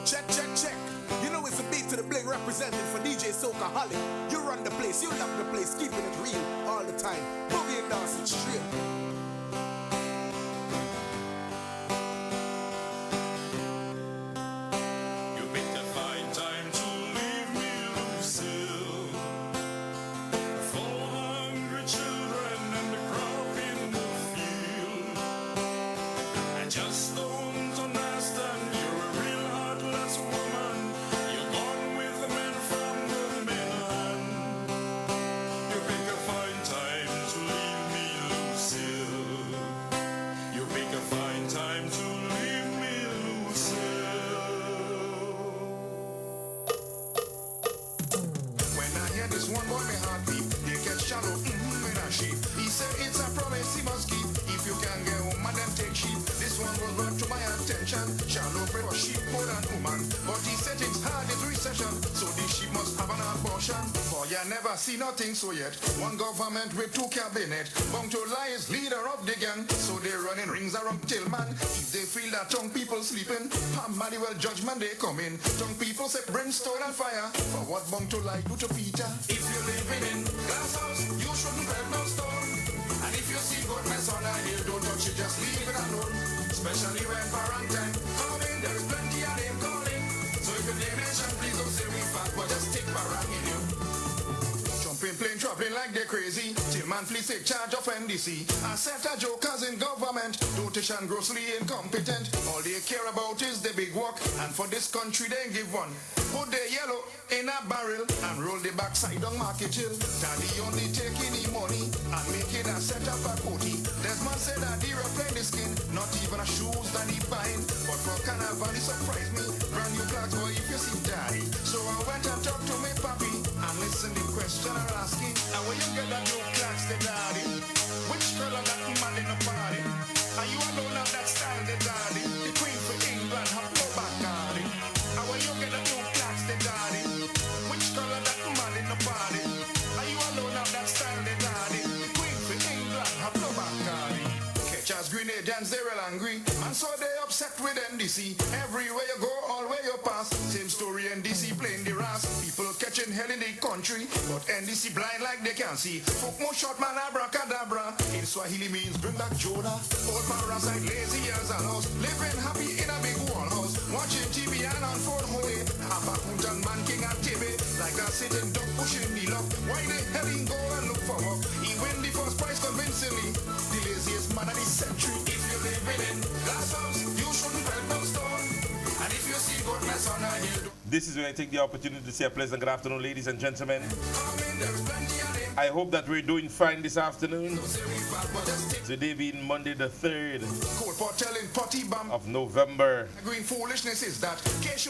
Check, check, check. You know it's a beat to the bling representing for DJ Soca-holic. You run the place, you love the place, keeping it real all the time. Boogie and dance it straight. See nothing so yet. One government with two cabinet. Bound to lie is leader of the gang. So they running rings around till man. If they feel that tongue people sleeping, Muddy well judgment they come in. Tongue people say brimstone and fire. For what bound to lie do to Peter? If you're living in glass house, you shouldn't have no stone. And if you see good mess on a hill, don't touch it, just leave it alone. Especially when parent time coming, there is plenty of name calling. So if your name mention, please don't say we fat, but just take parang in you. Plain traveling like they're crazy. Till man please take charge of NDC. I set a jokers in government. Dotation grossly incompetent. All they care about is the big work. And for this country they give one. Put the yellow in a barrel and roll the backside on Market Hill. Daddy only taking the money and making a set up a coatie. Desmond said that he replaced the skin. Not even a shoes that he buying. But for Carnival he surprised me. Brand new clocks boy if you see daddy. So I went and talked to my papi and listen the question I asking. And when you get that new clocks, the daddy, which color that man in the party? Are you alone now that style, the daddy? The queen for England, her go back, daddy. And when you get that new clocks, the daddy, which color that man in the party? Are you alone now that style, the daddy? The queen for England, her go back, daddy. Catchers, Grenadians, they real angry. And so they upset with NDC. Everywhere you go, all where you pass. Same story, NDC playing the ras. People catching hell in the country, but NDC blind like they can't see. Fuck more short man abracadabra. In Swahili means bring back Jonah. Old parasite lazy as a house. Living happy in a big wall house. Watching TV and on Fort Hoy. Abakuntan man king at TV. Like that sitting duck pushing the luck. Why the hell he go and look for work? He win the first prize convincingly. The laziest man of the century. If you're living in glass house, you shouldn't help no stone. And if you see good mess on a hill. This is where I take the opportunity to say a pleasant good afternoon, ladies and gentlemen. I hope that we're doing fine this afternoon. Today being Monday the 3rd of November.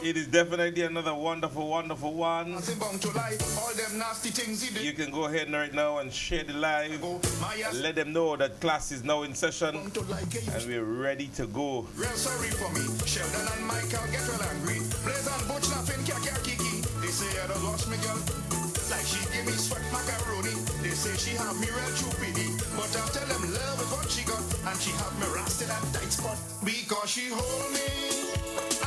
It is definitely another wonderful, wonderful one. You can go ahead right now and share the live. Let them know that class is now in session and we're ready to go. Real sorry for me. Sheldon and Michael get real angry. Blaze and Butch laughing kiki. They say I don't watch me girl. Like she give me sweat macaroni. They say she have me real choopity. But I tell them love is what she got. And she have me rusted at tight spot. Because she hold me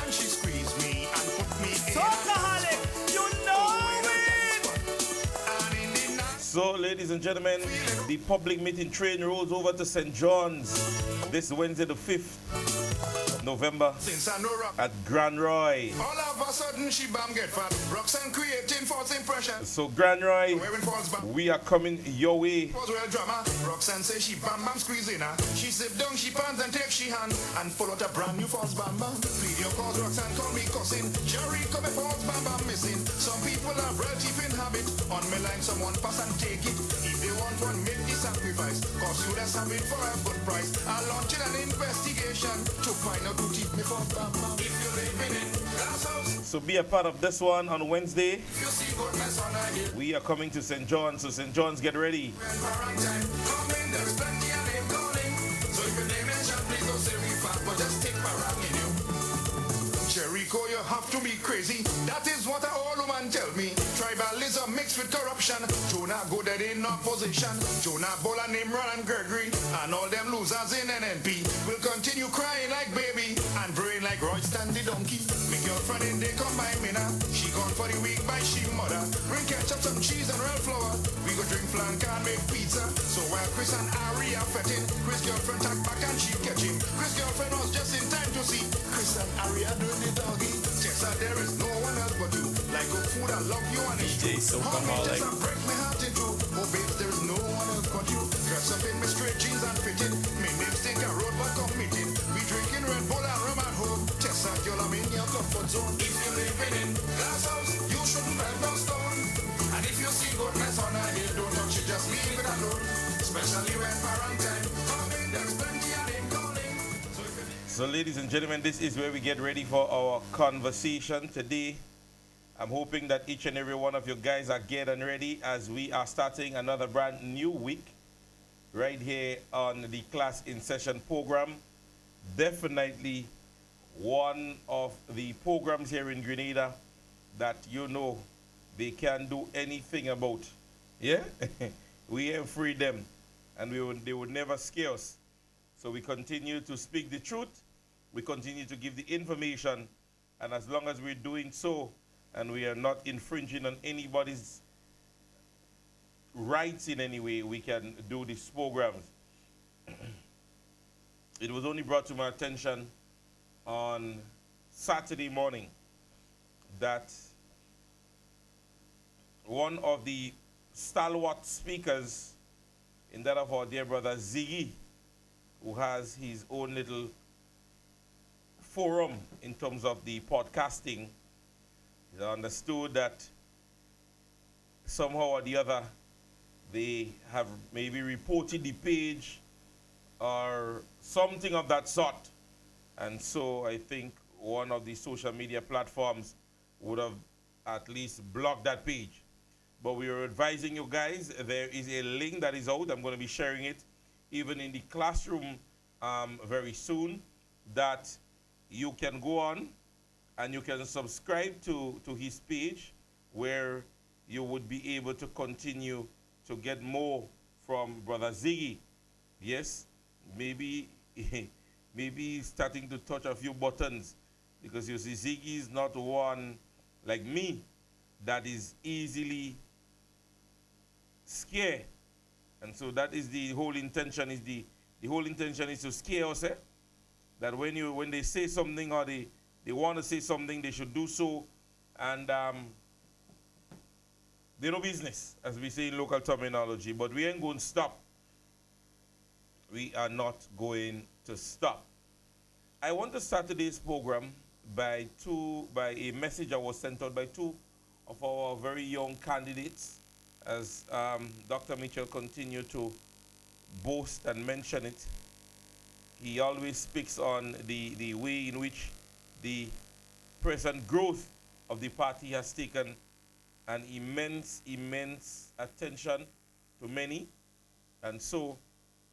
and she squeeze me and put me in Soca-holic, you know it. So ladies and gentlemen, the public meeting train rolls over to St. John's this Wednesday the 5th November at Grand Roy. All of a sudden she bam get fat. Roxanne creating false impression. So Grand Roy, we are coming your way. Real drama. Roxanne say she bam squeezing her. She sit down, she pants and take she hand and pull out a brand new false bam. Plead your cause, Roxanne call me cussing. Jerry come a false bam missing. Some people have real teeth in habit. On me line someone pass and take it. If they want one, make the sacrifice. Cause you just have it for a good price. I'll launch an investigation to find out who teeth me false bam. If you're living in glass house. So be a part of this one on Wednesday. If you see good mess on a hill. We are coming to St. John's, so St. John's, get ready. There's plenty of name calling. So if your name mention, please don't say we fat, but just take parang in you. Jerry Rico, you have to be crazy. That is what an old woman tell me. Tribalism mixed with corruption. Jonah go dead in opposition. Jonah Bola, Nimrod and Gregory and all them losers in NNP will continue crying like baby and braying like Royston the donkey. Make your friend in they come by me now. She gone for the week by she mother. Bring ketchup, some cheese and real flour. We go drink flank and make pizza. So while Chris and Ari are fetting, Chris girlfriend tack back and she catch him. Chris girlfriend was just in time to see Chris and Ari are doing the doggy. Tessa, there is no one else but you. Like good food, I love you and it's DJ true. Soca How me Holic. just break my heart in two. Oh babes, there is no one else but you. Dress up in my straight jeans and fitted. Me lipstick and road but committed. We drinking Red Bull and rum at home. Tessa, girl, I'm in your comfort zone. If you're living in glass house, you shouldn't bend no stone. And if you see goodness on a hill, don't touch it, just leave it alone. Especially when quarantine coming, there's plenty of them calling. So ladies and gentlemen, this is where we get ready for our conversation today. I'm hoping that each and every one of you guys are getting ready as we are starting another brand new week right here on the Class in Session program. Definitely one of the programs here in Grenada that you know they can do anything about. Yeah? We ain't free them and they would never scare us. So we continue to speak the truth. We continue to give the information. And as long as we're doing so and we are not infringing on anybody's rights in any way, we can do these programs. It was only brought to my attention on Saturday morning that one of the stalwart speakers in that of our dear brother Ziggy, who has his own little forum in terms of the podcasting, he understood that somehow or the other they have maybe reported the page or something of that sort. And so I think one of the social media platforms would have at least blocked that page. But we are advising you guys, there is a link that is out. I'm going to be sharing it even in the classroom very soon, that you can go on and you can subscribe to his page where you would be able to continue to get more from Brother Ziggy. Yes, maybe he's starting to touch a few buttons, because you see Ziggy is not one like me that is easily scared. And so that is the whole intention, is the whole intention is to scare us, eh? That when they say something or they want to say something, they should do so, and they no business, as we say in local terminology. But we ain't going to stop. We are not going to stop. I want to start today's program by a message that was sent out by two of our very young candidates, as Dr. Mitchell continued to boast and mention it. He always speaks on the way in which the present growth of the party has taken an immense attention to many. And so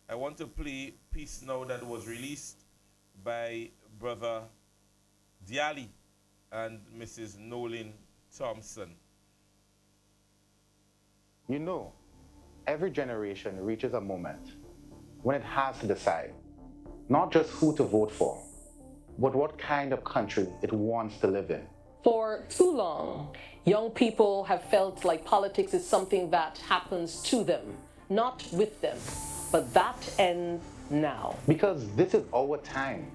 I want to play a piece now that was released by Brother Diali and Mrs. Nolan Thompson. You know, every generation reaches a moment when it has to decide not just who to vote for, but what kind of country it wants to live in. For too long, young people have felt like politics is something that happens to them, not with them. But that ends now. Because this is our time,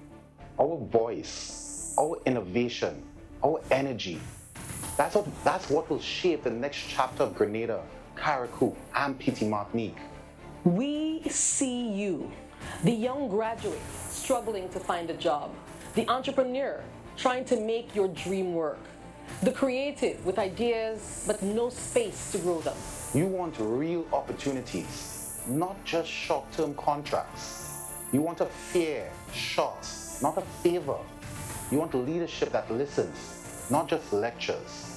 our voice, our innovation, our energy. That's what will shape the next chapter of Grenada, Carriacou, and Petite Martinique. We see you, the young graduate struggling to find a job, the entrepreneur trying to make your dream work, the creative with ideas but no space to grow them. You want real opportunities, not just short-term contracts. You want a fair shot, not a favor. You want a leadership that listens, not just lectures.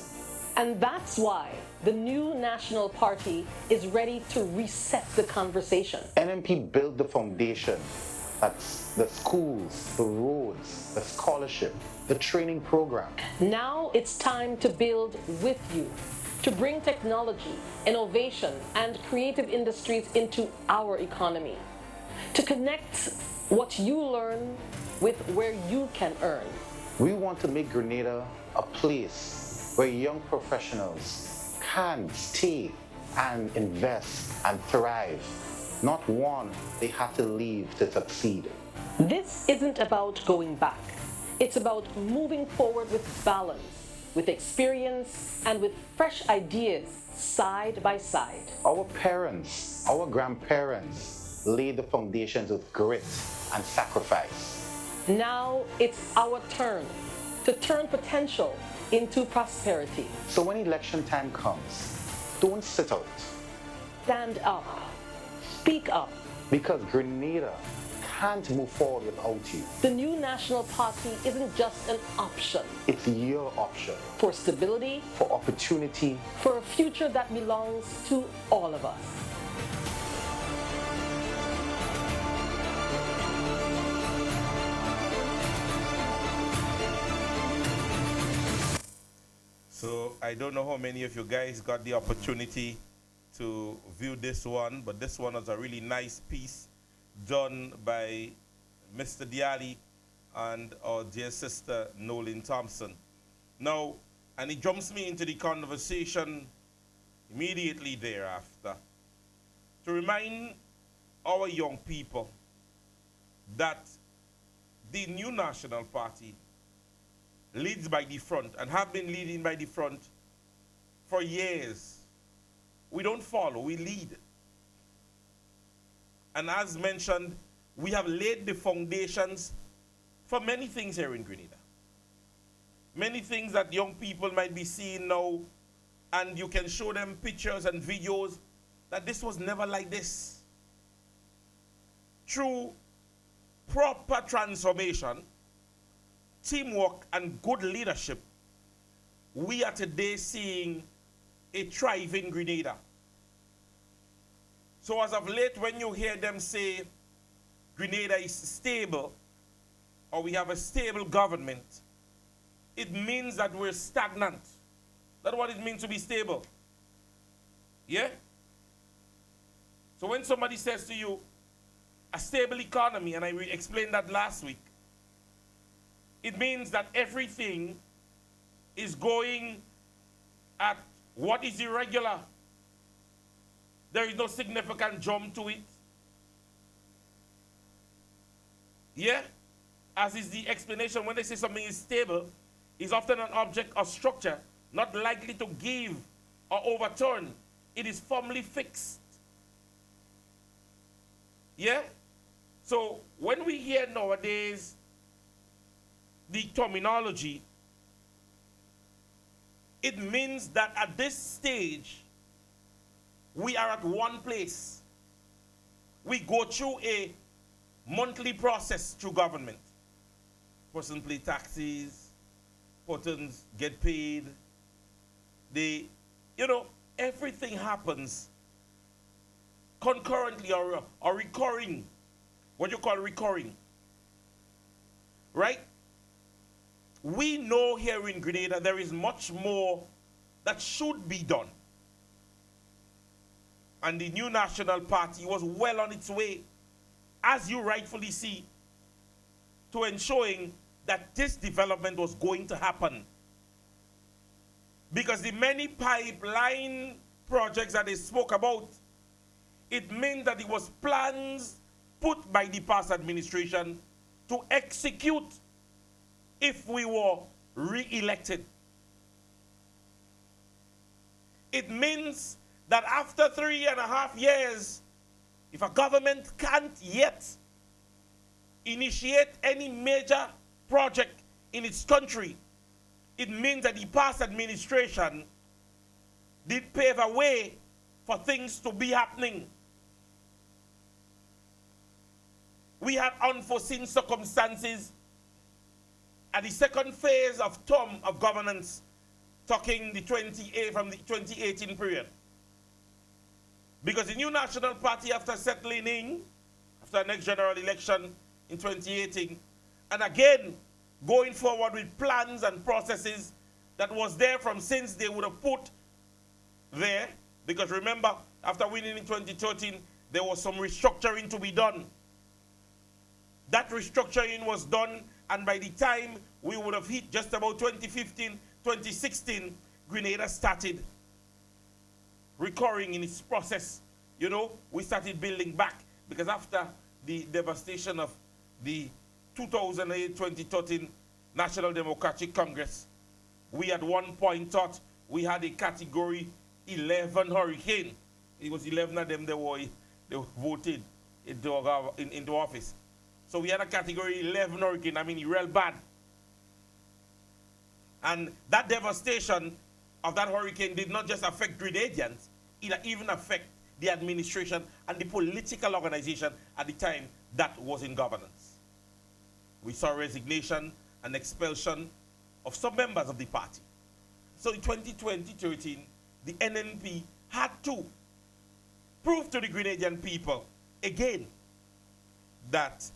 And that's why the new National Party is ready to reset the conversation. NNP built the foundation. That's the schools, the roads, the scholarship, the training program. Now it's time to build with you, to bring technology, innovation, and creative industries into our economy, to connect what you learn with where you can earn. We want to make Grenada a place where young professionals can stay and invest and thrive, not one they have to leave to succeed. This isn't about going back. It's about moving forward with balance, with experience, and with fresh ideas side by side. Our parents, our grandparents laid the foundations with grit and sacrifice. Now it's our turn to turn potential into prosperity. So when election time comes, don't sit out, Stand up. Speak up. because Grenada can't move forward without you. The new National Party isn't just an option It's your option for stability, for opportunity. for a future that belongs to all of us. So I don't know how many of you guys got the opportunity to view this one, but this one was a really nice piece done by Mr. Diali and our dear sister Nolan Thompson. Now, and it jumps me into the conversation immediately thereafter to remind our young people that the new National Party leads by the front and have been leading by the front for years. We don't follow, we lead. And as mentioned, we have laid the foundations for many things here in Grenada. Many things that young people might be seeing now, and you can show them pictures and videos that this was never like this. Through proper transformation, teamwork, and good leadership, we are today seeing a thriving Grenada. So as of late, when you hear them say Grenada is stable, or we have a stable government, it means that we're stagnant. That's what it means to be stable. Yeah? So when somebody says to you, a stable economy, and I explained that last week, it means that everything is going at what is irregular. There is no significant jump to it. Yeah? As is the explanation, when they say something is stable, is often an object or structure not likely to give or overturn. It is firmly fixed. Yeah? So when we hear nowadays the terminology, it means that at this stage, we are at one place. We go through a monthly process through government. Person pay taxes, persons get paid. Everything happens concurrently or recurring. What you call recurring. Right? We know here in Grenada there is much more that should be done. And the new National Party was well on its way, as you rightfully see, to ensuring that this development was going to happen. Because the many pipeline projects that they spoke about, it meant that it was plans put by the past administration to execute if we were re-elected. It means that after 3.5 years, if a government can't yet initiate any major project in its country, it means that the past administration did pave a way for things to be happening. We had unforeseen circumstances at the second phase of term of governance, talking from the 2018 period. Because the new National Party, after settling in, after the next general election, in 2018, and again, going forward with plans and processes that was there from since they would have put there, because remember, after winning in 2013, there was some restructuring to be done. That restructuring was done, and by the time we would have hit just about 2015, 2016, Grenada started recurring in its process. You know, we started building back, because after the devastation of the 2008-2013 National Democratic Congress, we at one point thought we had a category 11 hurricane. It was 11 of them they were voted into office. So we had a category 11 hurricane, I mean, real bad. And that devastation of that hurricane did not just affect Grenadians, it even affect the administration and the political organization at the time that was in governance. We saw resignation and expulsion of some members of the party. So in 2013, the NNP had to prove to the Grenadian people again that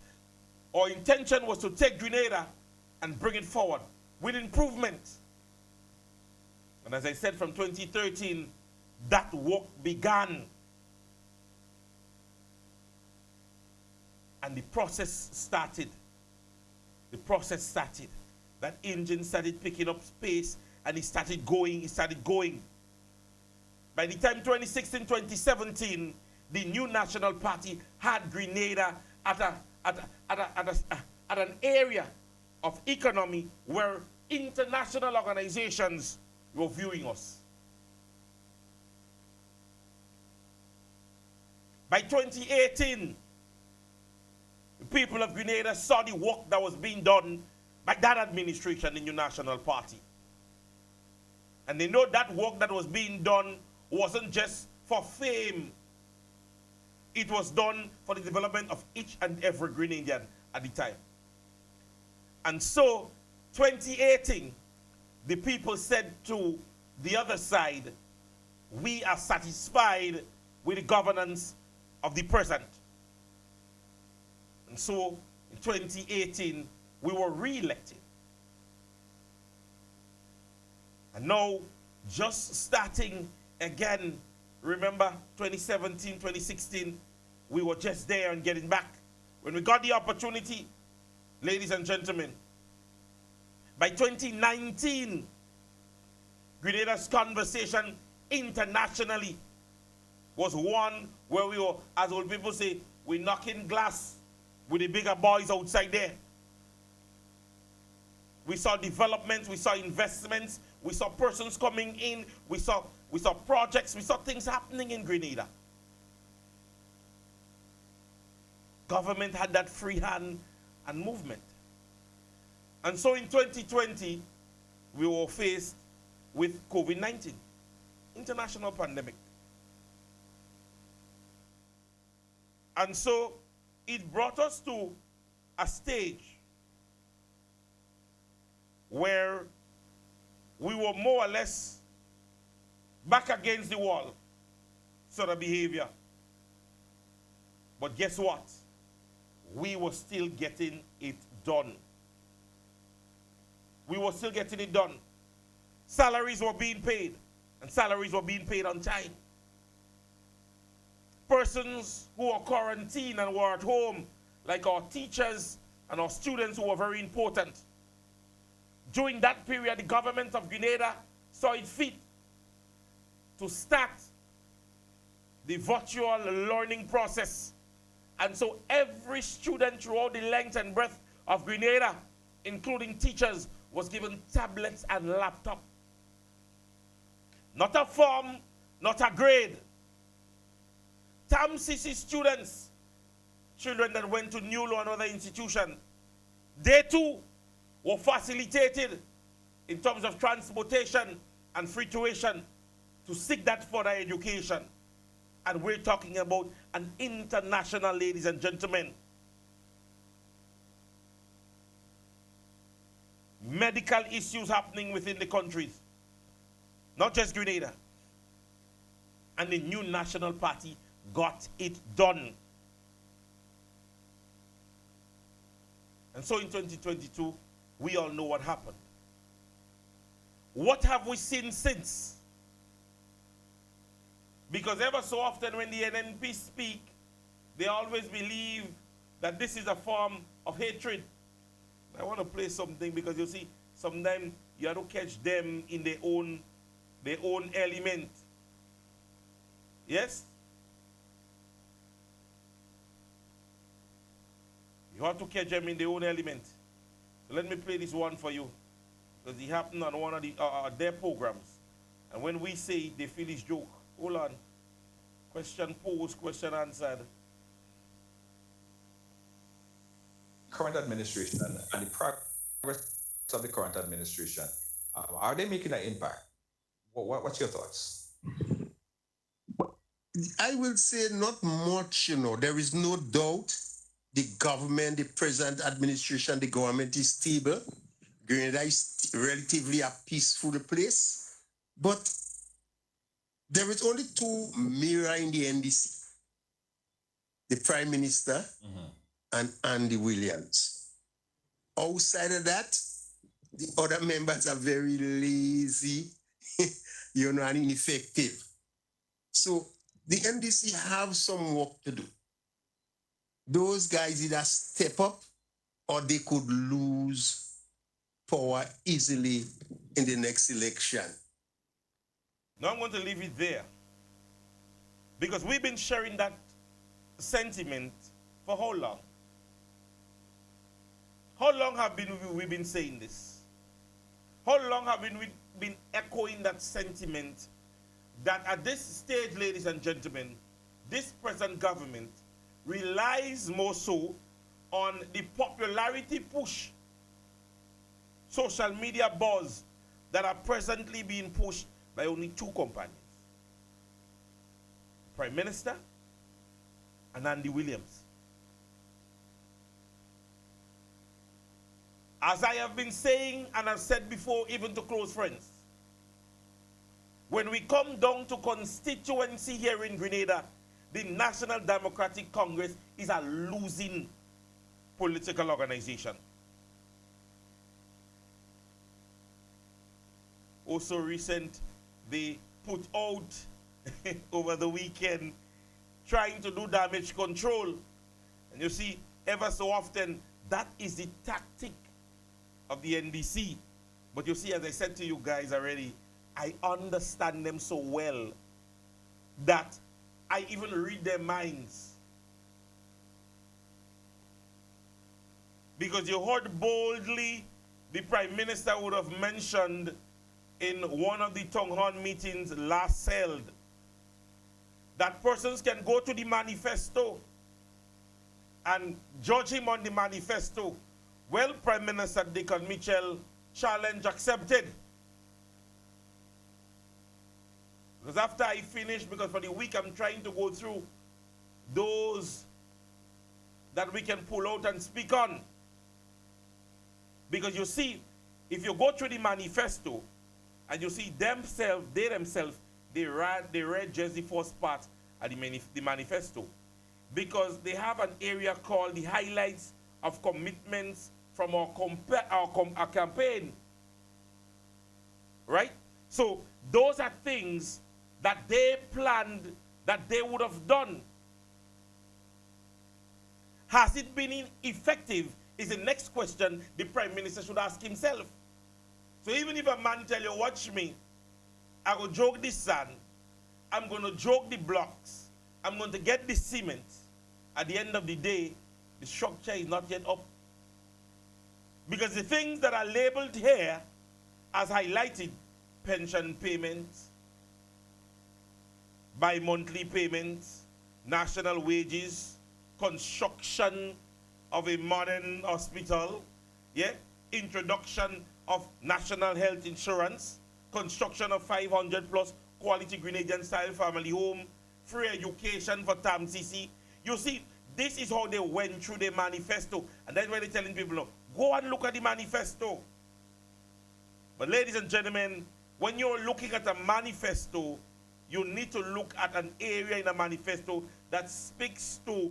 our intention was to take Grenada and bring it forward with improvement. And as I said, from 2013, that work began. And the process started. The process started. That engine started picking up space, and it started going, By the time 2016, 2017, the new National Party had Grenada at an area of economy where international organizations were viewing us. By 2018, the people of Grenada saw the work that was being done by that administration, the new National Party. And they know that work that was being done wasn't just for fame. It was done for the development of each and every Grenadian at the time. And so, 2018, the people said to the other side, we are satisfied with the governance of the present. And so, in 2018, we were re-elected. And now, just starting again, remember 2017, 2016, we were just there and getting back. When we got the opportunity, ladies and gentlemen, by 2019, Grenada's conversation internationally was one where we were, as old people say, we're knocking glass with the bigger boys outside there. We saw developments, we saw investments, we saw persons coming in, we saw projects, we saw things happening in Grenada. Government had that free hand and movement. And so in 2020, we were faced with COVID-19, international pandemic. And so it brought us to a stage where we were more or less back against the wall sort of behavior. But guess what? We were still getting it done. We were still getting it done. Salaries were being paid, and salaries were being paid on time. Persons who were quarantined and were at home, like our teachers and our students who were very important. During that period, the government of Grenada saw it fit to start the virtual learning process. And so every student throughout the length and breadth of Grenada, including teachers, was given tablets and laptop. Not a form, not a grade. TAMCC students, children that went to Newlo and other institutions, they too were facilitated in terms of transportation and free tuition to seek that further education. And we're talking about an international, ladies and gentlemen. Medical issues happening within the countries, not just Grenada. And the new National Party got it done. And so in 2022, we all know what happened. What have we seen since? Because ever so often when the NNP speak, they always believe that this is a form of hatred. I want to play something because you see, sometimes you have to catch them in their own element. Yes? You have to catch them in their own element. So let me play this one for you. Because it happened on one of their programs. And when we say it, they feel it's joke. Hold on. Question posed, question answered. Current administration and the progress of the current administration, are they making an impact? What's your thoughts? I will say not much, There is no doubt the government, the present administration, the government is stable. Grenada is relatively a peaceful place. But there is only two mirror in the NDC. The Prime Minister and Andy Williams. Outside of that, the other members are very lazy, and ineffective. So the NDC have some work to do. Those guys either step up or they could lose power easily in the next election. Now I'm going to leave it there. Because we've been sharing that sentiment for how long? How long have we been saying this? How long have we been echoing that sentiment that at this stage, ladies and gentlemen, this present government relies more so on the popularity push, social media buzz that are presently being pushed by only two companions, Prime Minister and Andy Williams. As I have been saying and I've said before, even to close friends, when we come down to constituency here in Grenada, the National Democratic Congress is a losing political organization. Also recent, they put out over the weekend trying to do damage control. And you see, ever so often, that is the tactic of the NDC. But you see, as I said to you guys already, I understand them so well that I even read their minds. Because you heard boldly the Prime Minister would have mentioned in one of the town hall meetings last held that persons can go to the manifesto and judge him on the manifesto. Well, Prime Minister Dickon Mitchell, challenge accepted. Because after I finish, because for the week I'm trying to go through those that we can pull out and speak on. Because you see, if you go through the manifesto and you see themselves, they read just the first part of the manifesto. Because they have an area called the highlights of commitments from our campaign. Right? So those are things that they planned that they would have done. Has it been effective is the next question the Prime Minister should ask himself. So even if a man tell you, watch me, I will joke the sand, I'm going to joke the blocks, I'm going to get the cement. At the end of the day, the structure is not yet up. Because the things that are labeled here as highlighted, pension payments, bi-monthly payments, national wages, construction of a modern hospital, introduction of national health insurance, construction of 500 plus quality Grenadian style family home, free education for TAMCC. You see, this is how they went through the manifesto. And that's why they're telling people, no, go and look at the manifesto. But ladies and gentlemen, when you're looking at a manifesto, you need to look at an area in a manifesto that speaks to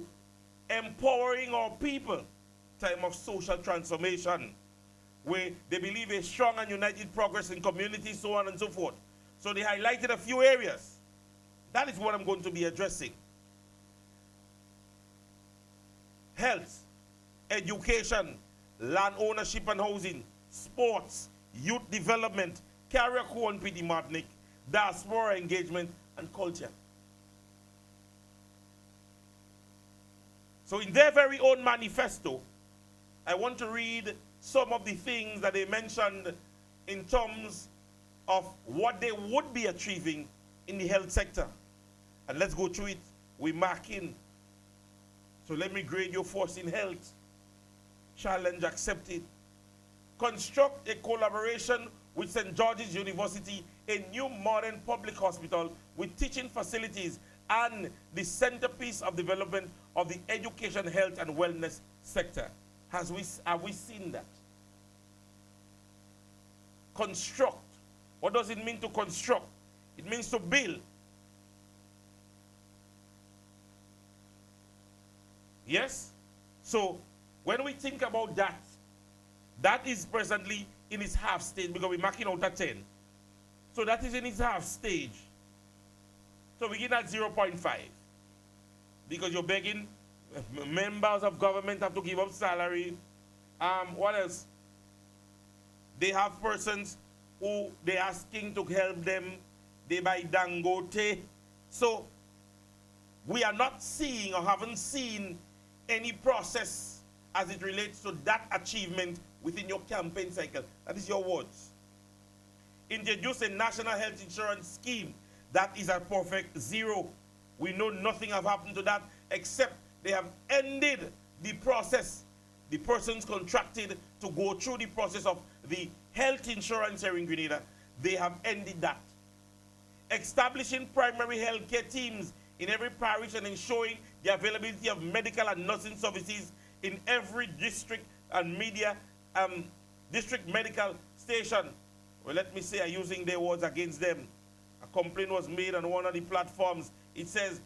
empowering our people. time of social transformation, where they believe a strong and united progress in communities, so on and so forth. So they highlighted a few areas. That is what I'm going to be addressing. Health, education, land ownership and housing, sports, youth development, career core and PD Martinique, diaspora engagement, and culture. So in their very own manifesto, I want to read some of the things that they mentioned in terms of what they would be achieving in the health sector. And let's go through it. We mark in. So let me grade your force in health. Challenge accepted. Construct a collaboration with St. George's University, a new modern public hospital with teaching facilities and the centerpiece of development of the education, health, and wellness sector. Have we seen that? Construct. What does it mean to construct? It means to build. Yes? So when we think about that, that is presently in its half stage because we're marking out at 10. So that is in its half stage. So we begin at 0.5 because you're begging members of government have to give up salary. What else? They have persons who they're asking to help them. They buy Dangote. So we are not seeing or haven't seen any process as it relates to that achievement within your campaign cycle. That is your words. Introduce a national health insurance scheme. That is a perfect zero. We know nothing have happened to that except they have ended the process. The persons contracted to go through the process of the health insurance here in Grenada, they have ended that. Establishing primary health care teams in every parish and ensuring the availability of medical and nursing services in every district and district medical station. Well, let me say, I'm using their words against them. A complaint was made on one of the platforms. It says,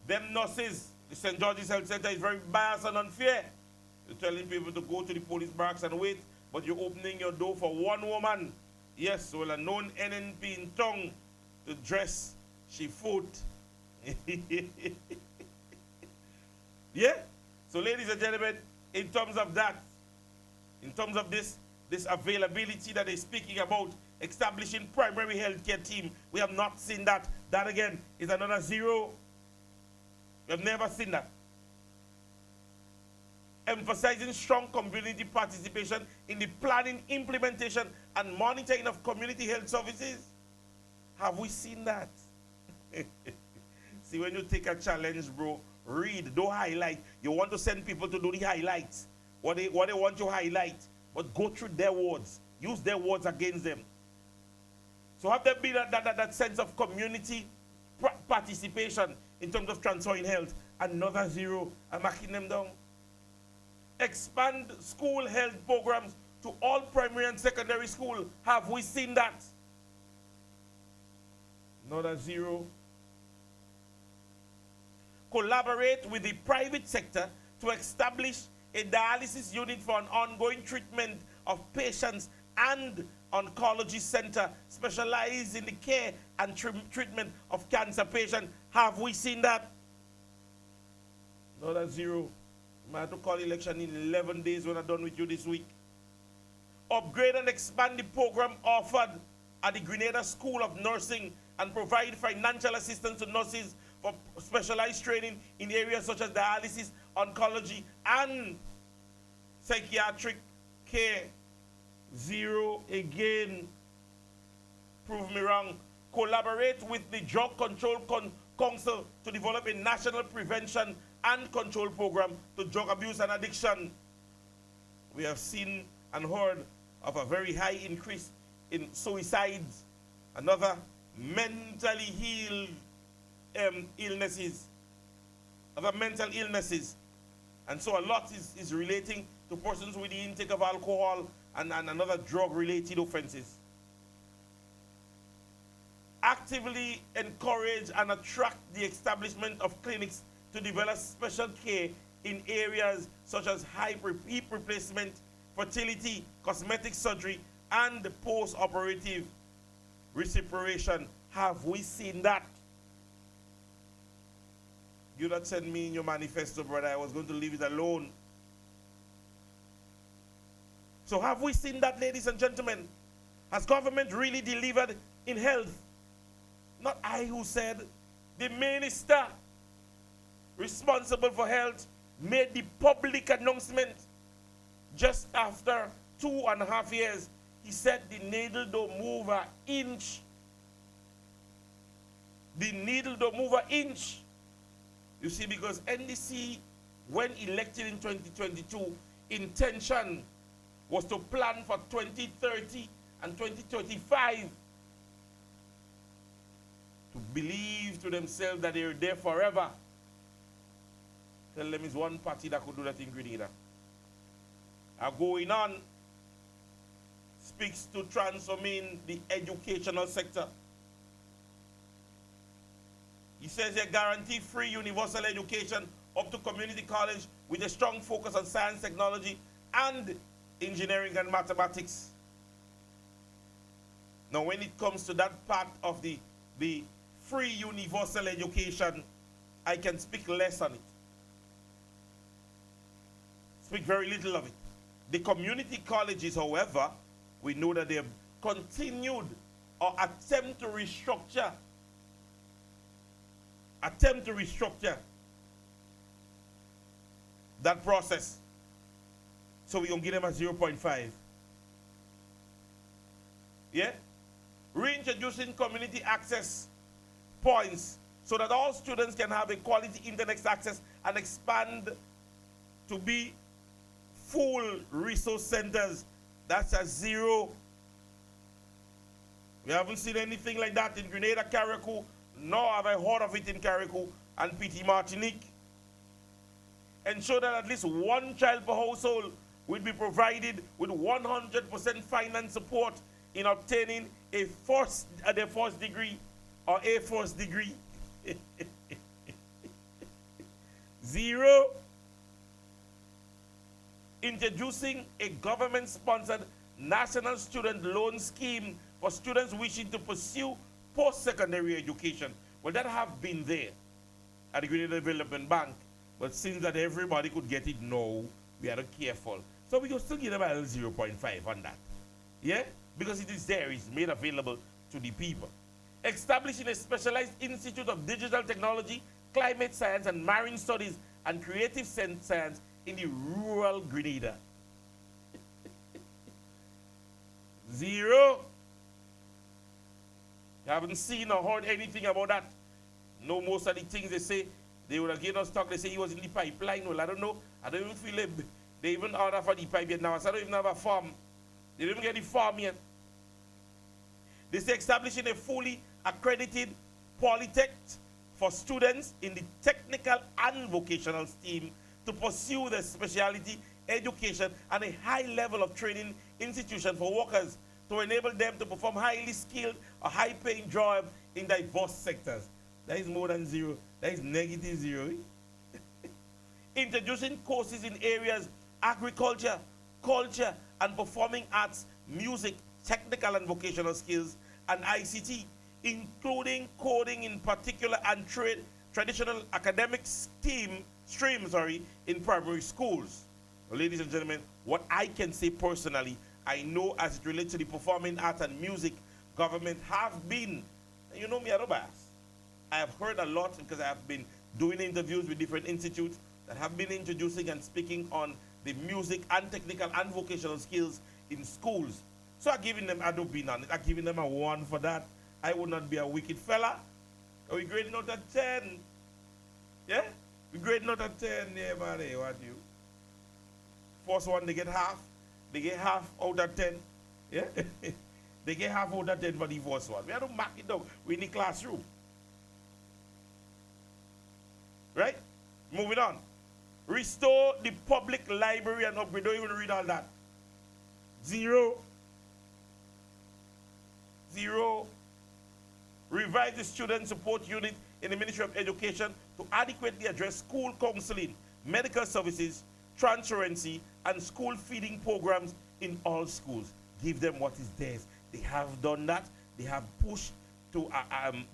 them nurses, the St. George's Health Center is very biased and unfair. You're telling people to go to the police barracks and wait, but you're opening your door for one woman. Yes, well, a known NNP in tongue to dress she foot. Yeah? So ladies and gentlemen, in terms of that, in terms of this availability that they're speaking about, establishing primary health care team, we have not seen that. That again is another zero. We have never seen that. Emphasizing strong community participation in the planning, implementation, and monitoring of community health services. Have we seen that? See, when you take a challenge, bro, read, don't highlight. You want to send people to do the highlights, what they want to highlight, but go through their words. Use their words against them. So have there been that sense of community participation in terms of transferring health? Another zero. I'm marking them down. Expand school health programs to all primary and secondary school. Have we seen that? Another zero. Collaborate with the private sector to establish a dialysis unit for an ongoing treatment of patients and oncology center specialized in the care and treatment of cancer patients. Have we seen that? Another zero. I have to call election in 11 days when I'm done with you this week. Upgrade and expand the program offered at the Grenada School of Nursing and provide financial assistance to nurses for specialized training in areas such as dialysis, oncology, and psychiatric care. Zero again. Prove me wrong. Collaborate with the Drug Control Council to develop a national prevention and control program to drug abuse and addiction. We have seen and heard of a very high increase in suicides, another mentally healed illnesses, other mental illnesses. And so a lot is relating to persons with the intake of alcohol and another drug-related offenses. Actively encourage and attract the establishment of clinics to develop special care in areas such as hip replacement, fertility, cosmetic surgery, and post-operative recuperation. Have we seen that? You not send me in your manifesto, brother. I was going to leave it alone. So have we seen that, ladies and gentlemen? Has government really delivered in health? Not I who said. The minister responsible for health made the public announcement just after 2.5 years. He said the needle don't move an inch. The needle don't move an inch. You see, because NDC, when elected in 2022, intention was to plan for 2030 and 2035 to believe to themselves that they're there forever. Tell them it's one party that could do that in Grenada. Going on speaks to transforming the educational sector. He says they guarantee free universal education up to community college with a strong focus on science, technology, and engineering and mathematics. Now, when it comes to that part of the free universal education, I can speak less on it. Speak very little of it. The community colleges, however, we know that they have continued or attempt to restructure that process. So we're going to give them a 0.5. Yeah? Reintroducing community access points so that all students can have a quality internet access and expand to be full resource centers. That's a 0. We haven't seen anything like that in Grenada, Carriacou, nor have I heard of it in Carriacou and PT Martinique. Ensure that at least one child per household will be provided with 100% finance support in obtaining their first degree or a first degree. 0. Introducing a government-sponsored national student loan scheme for students wishing to pursue post-secondary education. Well, that have been there at the Grenada Development Bank, but since that everybody could get it now, we are careful. So we can still give them a 0.5 on that. Yeah? Because it is there, it's made available to the people. Establishing a specialized institute of digital technology, climate science, and marine studies, and creative science in the rural Grenada. 0. You haven't seen or heard anything about that. No, most of the things they say, they would have given us talk. They say he was in the pipeline. Well, I don't know. I don't even feel they even order for the pipe yet now. So I don't even have a farm. They didn't even get the farm yet. They say establishing a fully accredited polytech for students in the technical and vocational STEAM to pursue their specialty education and a high level of training institution for workers to enable them to perform highly skilled or high-paying job in diverse sectors. That is more than 0. That is negative 0. Introducing courses in areas agriculture, culture, and performing arts, music, technical and vocational skills, and ICT, including coding in particular and traditional academic streams in primary schools. Well, ladies and gentlemen, what I can say personally, I know as it relates to the performing arts and music, government have been, you know me, I don't bias. I have heard a lot because I have been doing interviews with different institutes that have been introducing and speaking on the music and technical and vocational skills in schools. So I'm giving them, I don't be on it, I'm giving them a 1 for that. I would not be a wicked fella. Are we grading out at 10? Yeah? We grading out at 10, yeah, man, hey, what do you? First one, they get half. They get half out of 10. Yeah? They get half out of 10 for the first one. We have to mark it down. We're in the classroom. Right? Moving on. Restore the public library and upgrade. Don't even read all that. 0. 0. Revive the student support unit in the Ministry of Education to adequately address school counseling, medical services, transparency, and school feeding programs in all schools. Give them what is theirs. They have done that. They have pushed to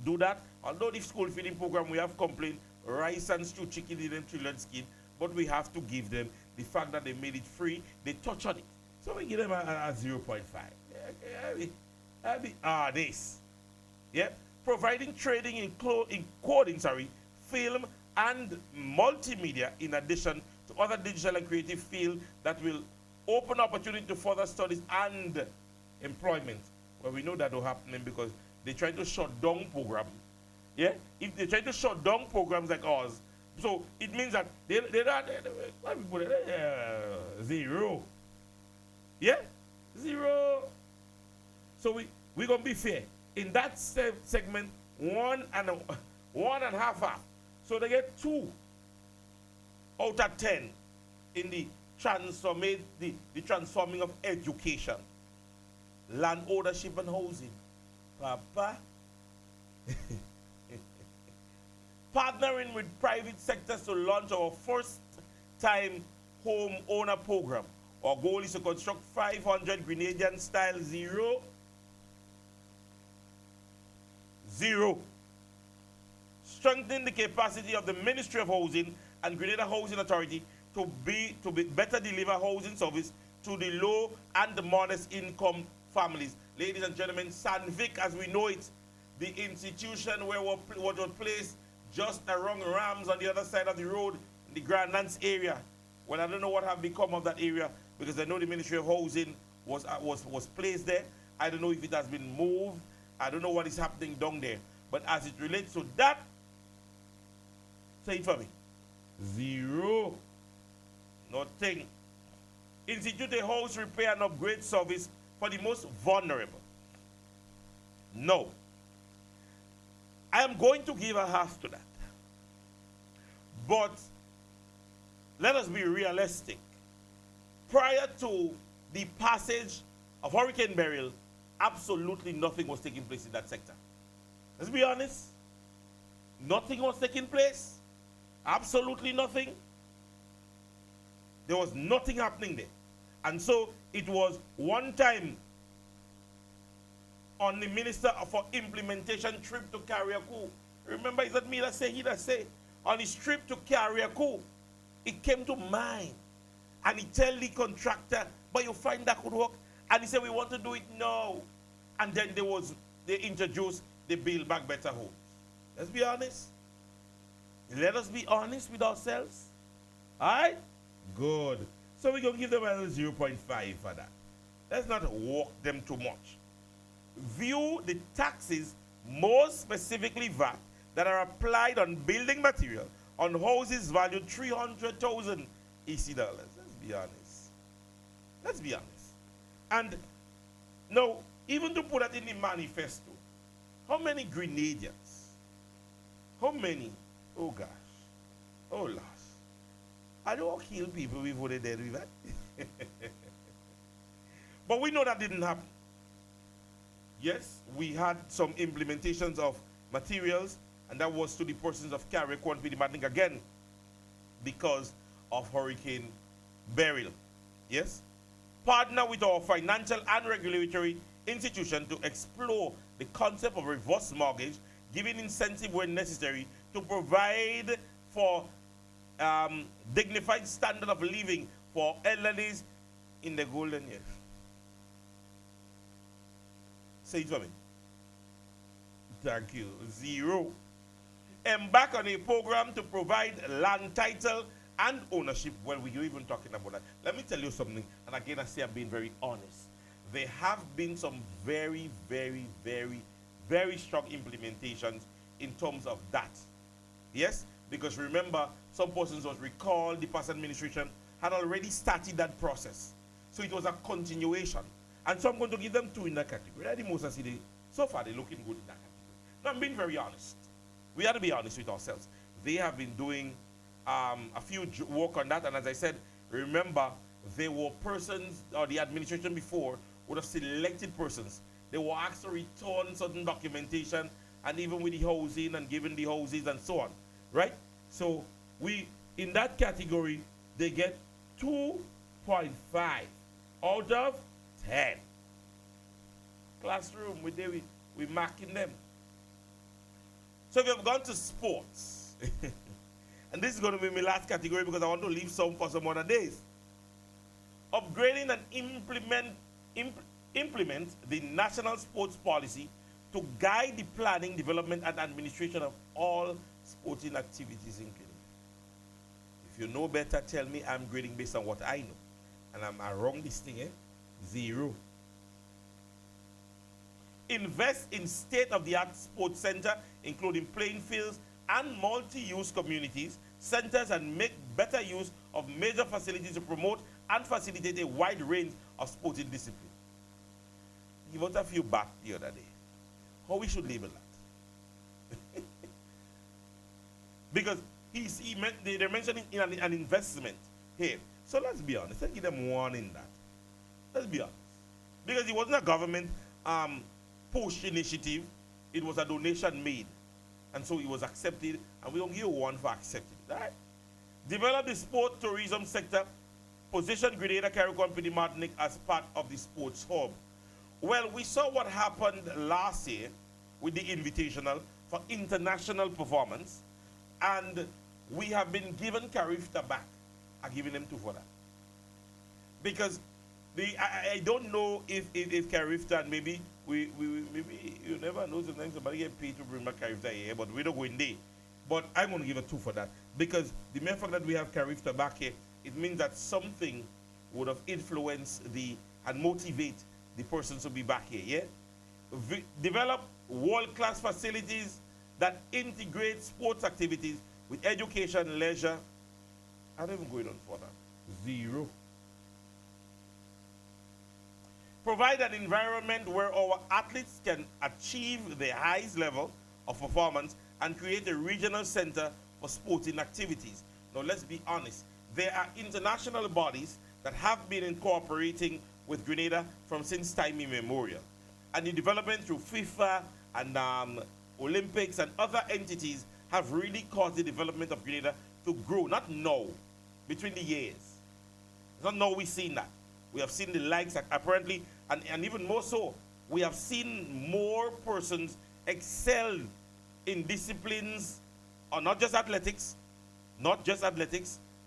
do that. Although the school feeding program, we have complained, rice and stew chicken in them children's skin, but we have to give them the fact that they made it free. They touch on it. So we give them a 0.5. This. Yeah. Providing trading in coding, film and multimedia in addition to other digital and creative fields that will open opportunity to further studies and employment. Well, we know that will happen because they try to shut down programs. Yeah? If they try to shut down programs like ours, so it means that they're not, zero. Yeah? Zero. So we're going to be fair. In that segment, one and a half. So they get 2 out of 10 in the transforming of education, land ownership and housing. Papa. Partnering with private sectors to launch our first-time home owner program. Our goal is to construct 500 Grenadian style zero. Strengthening the capacity of the Ministry of Housing and Grenada Housing Authority to better deliver housing service to the low and the modest income families. Ladies and gentlemen, Sanvic, as we know it, the institution where what was placed just around Rams on the other side of the road, in the Grand Nance area. Well, I don't know what have become of that area because I know the Ministry of Housing was placed there. I don't know if it has been moved. I don't know what is happening down there. But as it relates to that, say it for me. 0. Nothing. Institute a house repair and upgrade service for the most vulnerable. No. I am going to give a half to that. But let us be realistic. Prior to the passage of Hurricane Beryl, absolutely nothing was taking place in that sector. Let's be honest. Nothing was taking place. Absolutely nothing. There was nothing happening there. And so it was one time on the Minister for Implementation trip to Carriacou. Remember, is that me that say, he that say, on his trip to Carriacou, it came to mind. And he tell the contractor, but you find that could work? And he said, we want to do it now. And then they introduced the Build Back Better Homes. Let's be honest. Let us be honest with ourselves. All right? Good. So we're going to give them a 0.5 for that. Let's not walk them too much. View the taxes, more specifically VAT, that are applied on building material on houses valued 300,000 EC dollars. Let's be honest. Let's be honest. And now, even to put that in the manifesto, how many Grenadians? How many? Oh gosh. Oh loss. I don't kill people before they dead with that. But we know that didn't happen. Yes, we had some implementations of materials, and that was to the persons of Carriacou and Pidimantnik again because of Hurricane Beryl. Yes? Partner with our financial and regulatory institution to explore the concept of reverse mortgage, giving incentive when necessary to provide for dignified standard of living for elderlies in the golden years. Say it for me. Thank you. 0. Embark on a program to provide land title and ownership. Well, we're even talking about that. Let me tell you something, and again, I say I'm being very honest. There have been some very, very, very, very strong implementations in terms of that. Yes? Because remember, some persons was recalled, the past administration had already started that process. So it was a continuation. And so I'm going to give them 2 in that category. They're the most I see so far they're looking good in that category. Now I'm being very honest. We have to be honest with ourselves. They have been doing a few work on that, and as I said, remember, there were persons, or the administration before would have selected persons. They were asked to return certain documentation, and even with the housing and giving the houses and so on, right? So we In that category, they get 2.5 out of 10. Classroom, we marking them. So we have gone to sports. And this is going to be my last category because I want to leave some for some other days. Upgrading and implement the national sports policy to guide the planning, development, and administration of all sporting activities in Kenya. If you know better, tell me. I'm grading based on what I know. And I'm wrong this thing, 0. Invest in state-of-the-art sports center, including playing fields and multi-use communities, centers, and make better use of major facilities to promote and facilitate a wide range of sporting disciplines. Give us a few back the other day. How we should label that? Because they're mentioning in an investment here. So let's be honest. Let's give them one in that. Let's be honest. Because it wasn't a government push initiative. It was a donation made. And so it was accepted. And we don't give one for accepting it. All right? Develop the sport tourism sector. Position Grenada, Carriacou, and Martinique as part of the sports hub. Well, we saw what happened last year with the Invitational for international performance. And we have been given Carifta back. I'm giving them 2 for that. Because I don't know if Carifta, and maybe maybe you never know, sometimes somebody get paid to bring back Carifta here, but we don't go in there. But I'm going to give a 2 for that. Because the mere fact that we have Carifta back here, it means that something would have influenced and motivate the persons to be back here, yeah? Develop world-class facilities that integrate sports activities with education, leisure. I don't even go on for that. 0. Provide an environment where our athletes can achieve the highest level of performance and create a regional center for sporting activities. Now, let's be honest. There are international bodies that have been incorporating with Grenada from since time immemorial. And the development through FIFA and Olympics and other entities have really caused the development of Grenada to grow, not now, between the years. It's not now we've seen that. We have seen the likes, apparently, and even more so, we have seen more persons excel in disciplines, or not just athletics,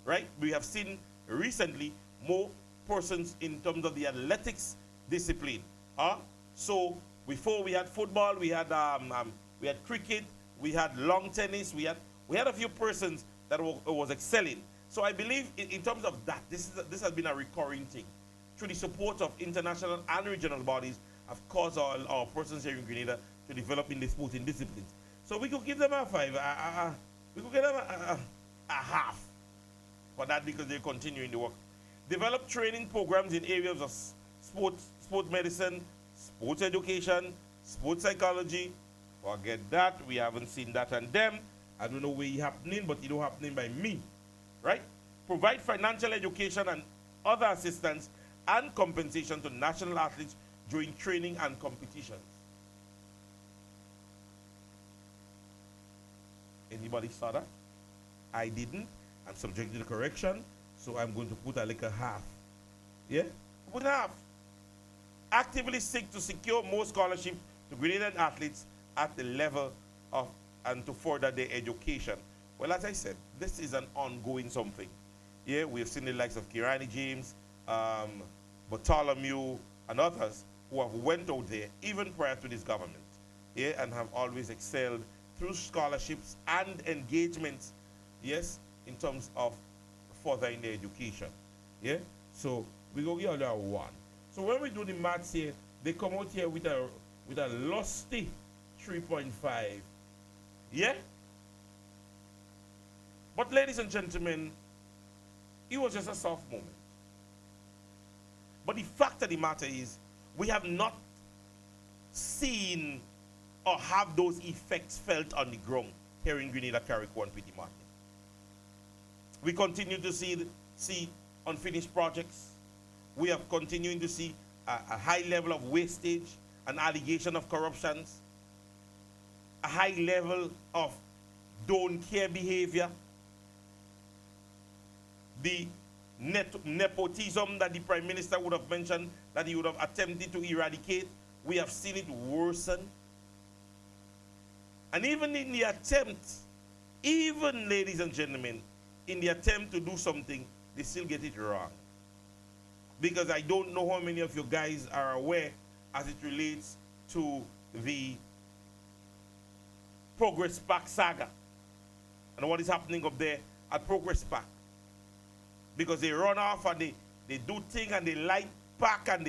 right? We have seen recently more persons in terms of the athletics discipline. So before we had football, we had cricket, we had lawn tennis, we had a few persons that was excelling. So I believe in terms of that, this has been a recurring thing. Through the support of international and regional bodies, have caused our persons here in Grenada to develop in the sporting disciplines. So we could give them a 5. We could give them a half for that because they're continuing the work. Develop training programs in areas of sports medicine, sports education, sports psychology. Forget that. We haven't seen that on them. I don't know where it's happening, but it don't happening by me. Right? Provide financial education and other assistance and compensation to national athletes during training and competitions. Anybody saw that? I didn't. I'm subject to correction, so I'm going to put a little half. Yeah? Put half. Actively seek to secure more scholarships to Grenadian athletes at the level of and to further their education. Well, as I said, this is an ongoing something. Yeah, we have seen the likes of Kirani James, Bartholomew, and others who have went out there even prior to this government, yeah, and have always excelled through scholarships and engagements, yes, in terms of furthering their education. Yeah? So we go here that 1. So when we do the maths here, they come out here with a lusty 3.5. Yeah? But ladies and gentlemen, it was just a soft moment. But the fact of the matter is, we have not seen or have those effects felt on the ground here in Grenada, Carriacou, and Petite Martinique. We continue to see unfinished projects. We have continuing to see a high level of wastage, an allegation of corruptions, a high level of don't care behavior. the nepotism that the Prime Minister would have mentioned that he would have attempted to eradicate, we have seen it worsen. And even in the attempt, even, ladies and gentlemen, in the attempt to do something, they still get it wrong. Because I don't know how many of you guys are aware as it relates to the Progress Pack saga and what is happening up there at Progress Pack. Because they run off and they do things and they light pack and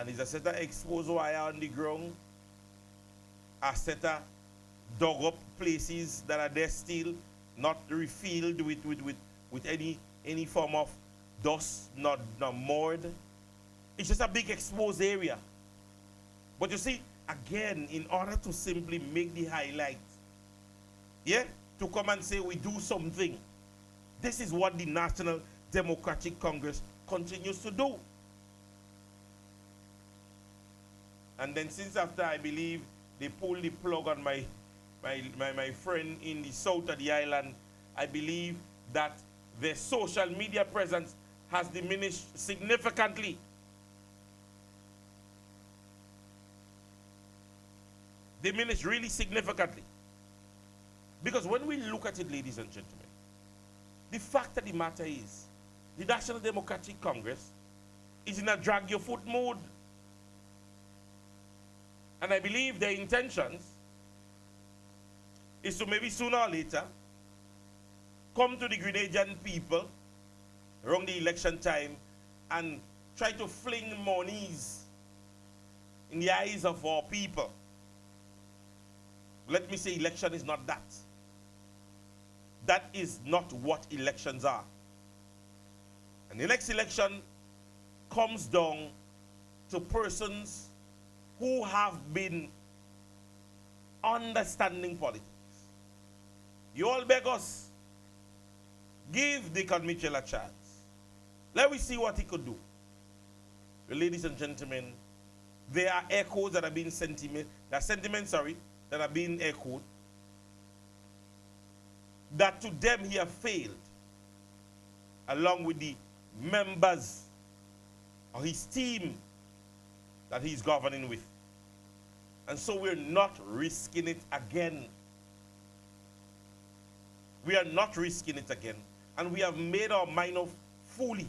there's a set of exposed wire on the ground, a set of dug up places that are there still, not refilled with any form of dust, not moored. It's just a big exposed area. But you see, again, in order to simply make the highlight, to come and say we do something, this is what the National Democratic Congress continues to do. And then since after, I believe, they pulled the plug on my friend in the south of the island, I believe that their social media presence has diminished significantly. Diminished really significantly. Because when we look at it, ladies and gentlemen, the fact of the matter is, the National Democratic Congress is in a drag your foot mode. And I believe their intentions is to maybe sooner or later come to the Grenadian people around the election time and try to fling monies in the eyes of our people. Let me say election is not that. That is not what elections are. And the next election comes down to persons who have been understanding politics. You all beg us, give Dickon Mitchell a chance. Let me see what he could do. Ladies and gentlemen, there are echoes that are being that are being echoed, that to them he have failed, along with the members of his team that he's governing with. And so we're not risking it again. We are not risking it again. And we have made our mind up fully.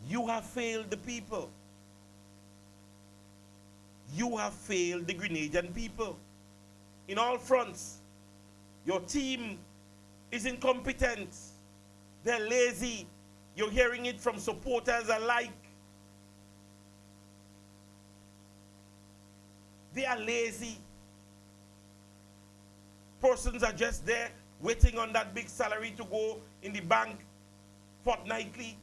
You have failed the people. You have failed the Grenadian people. In all fronts, your team is incompetent. They're lazy. You're hearing it from supporters alike. They are lazy. Persons are just there waiting on that big salary to go in the bank fortnightly.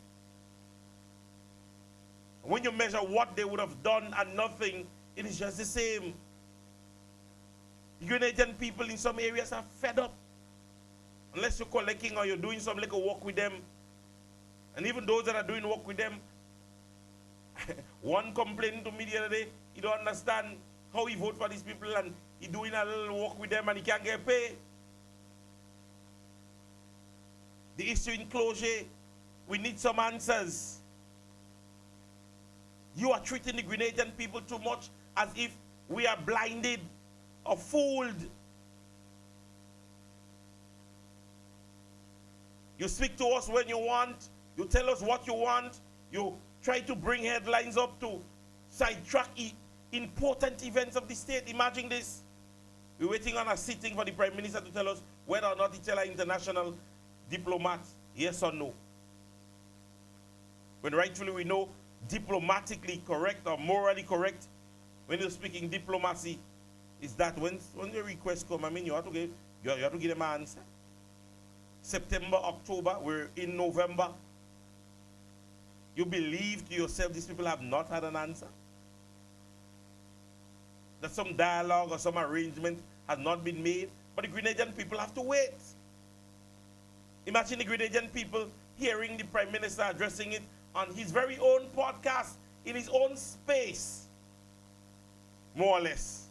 When you measure what they would have done and nothing, it is just the same. The Grenadian people in some areas are fed up. Unless you're collecting or you're doing some little work with them. And even those that are doing work with them, one complained to me the other day, he don't understand how he vote for these people and he doing a little work with them and he can't get paid. The issue in closure, we need some answers. You are treating the Grenadian people too much as if we are blinded or fooled. You speak to us when you want. You tell us what you want. You try to bring headlines up to sidetrack important events of the state. Imagine this. We're waiting on a sitting for the Prime Minister to tell us whether or not he tell our international diplomats yes or no. When rightfully we know diplomatically correct or morally correct, when you're speaking diplomacy, is that when the request come, I mean, you have to give them an answer. September, October, we're in November. You believe to yourself these people have not had an answer? That some dialogue or some arrangement has not been made, but the Grenadian people have to wait. Imagine the Grenadian people hearing the Prime Minister addressing it on his very own podcast, in his own space, more or less.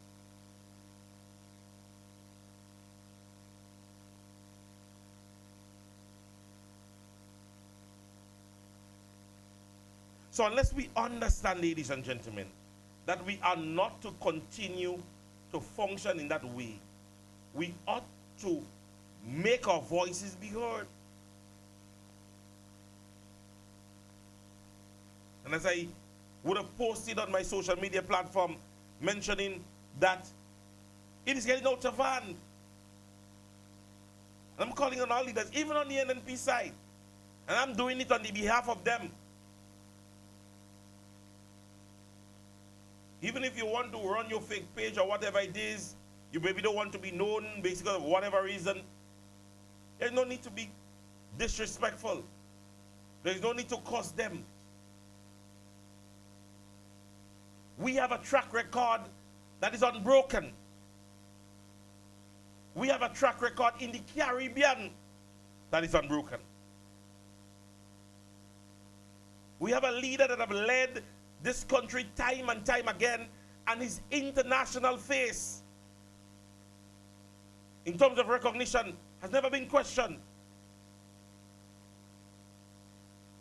So unless we understand, ladies and gentlemen, that we are not to continue to function in that way, we ought to make our voices be heard. And as I would have posted on my social media platform, mentioning that it is getting out of hand. I'm calling on all leaders, even on the NNP side, and I'm doing it on the behalf of them. Even if you want to run your fake page or whatever it is, you maybe don't want to be known basically for whatever reason, there's no need to be disrespectful. There's no need to curse them. We have a track record that is unbroken. We have a track record in the Caribbean that is unbroken. We have a leader that have led this country time and time again, and his international face in terms of recognition has never been questioned.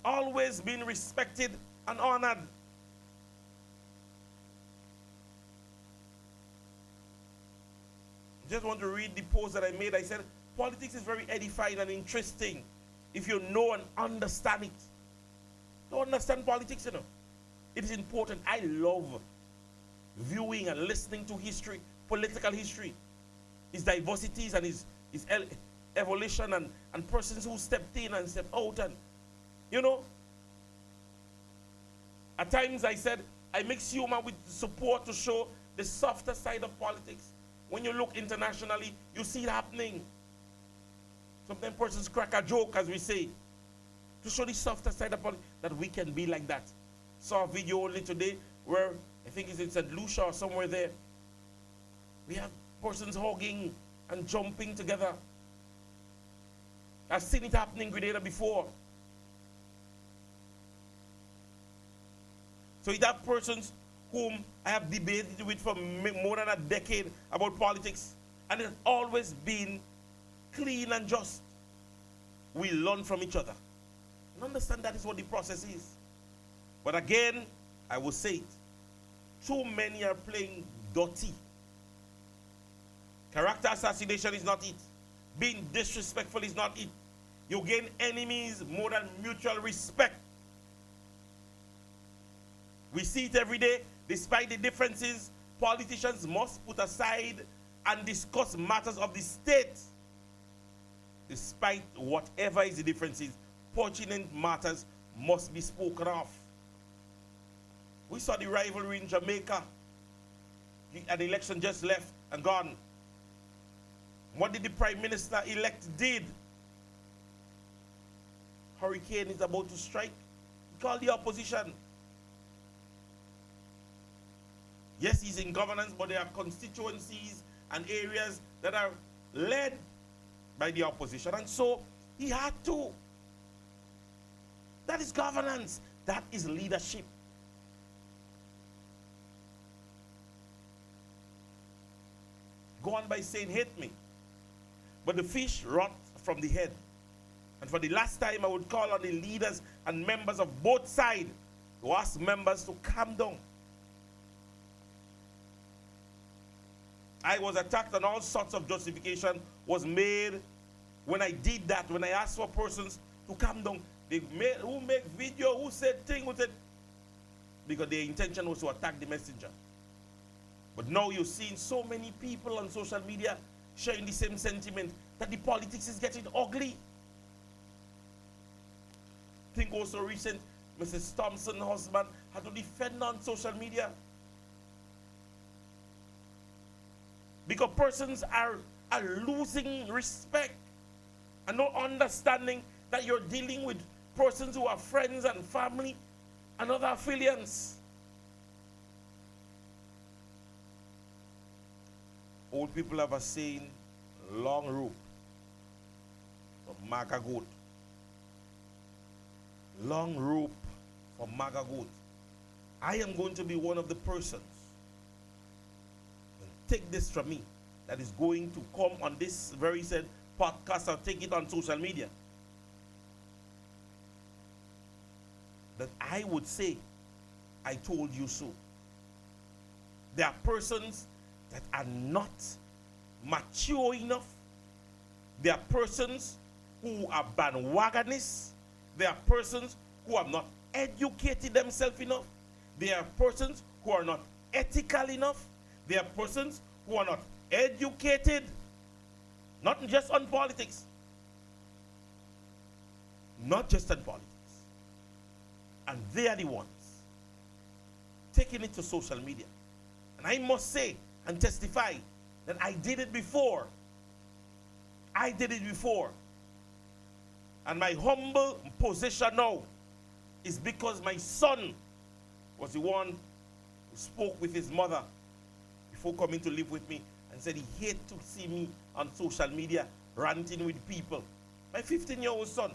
Always been respected and honored. Just want to read the post that I made. I said, politics is very edifying and interesting if you know and understand it. Don't understand politics, you know. It is important. I love viewing and listening to history, political history, its diversities and its evolution and persons who stepped in and stepped out. And, you know, at times I said, I mix humor with support to show the softer side of politics. When you look internationally, you see it happening. Sometimes persons crack a joke, as we say, to show the softer side of politics, that we can be like that. Saw a video only today where, I think it's in St. Lucia or somewhere there, we have persons hugging and jumping together. I've seen it happening in Grenada before. So you have persons whom I have debated with for more than a decade about politics, and it has always been clean and just. We learn from each other. And understand that is what the process is. But again, I will say it. Too many are playing dirty. Character assassination is not it. Being disrespectful is not it. You gain enemies more than mutual respect. We see it every day. Despite the differences, politicians must put aside and discuss matters of the state. Despite whatever is the differences, pertinent matters must be spoken of. We saw the rivalry in Jamaica. An election just left and gone. What did the Prime Minister-elect did? Hurricane is about to strike. He called the opposition. Yes, he's in governance, but there are constituencies and areas that are led by the opposition. And so he had to. That is governance. That is leadership. Go on by saying, hate me. But the fish rot from the head. And for the last time, I would call on the leaders and members of both sides to ask members to calm down. I was attacked and all sorts of justification was made when I did that, when I asked for persons to calm down. Who make video, who said thing, who said, because their intention was to attack the messenger. But now you're seeing so many people on social media sharing the same sentiment that the politics is getting ugly. I think also recent, Mrs. Thompson's husband had to defend on social media. Because persons are losing respect and not understanding that you're dealing with persons who are friends and family and other affiliates. Old people have a saying, long rope for maga goat. Long rope for maga goat. I am going to be one of the persons, and take this from me, that is going to come on this very said podcast or take it on social media, that I would say, I told you so. There are persons that are not mature enough. There are persons who are bandwagonists. There are persons who have not educated themselves enough. There are persons who are not ethical enough. There are persons who are not educated, not just on politics. Not just on politics. And they are the ones taking it to social media. And I must say and testify that I did it before. I did it before. And my humble position now is because my son was the one who spoke with his mother before coming to live with me and said he hated to see me on social media ranting with people. My 15-year-old son.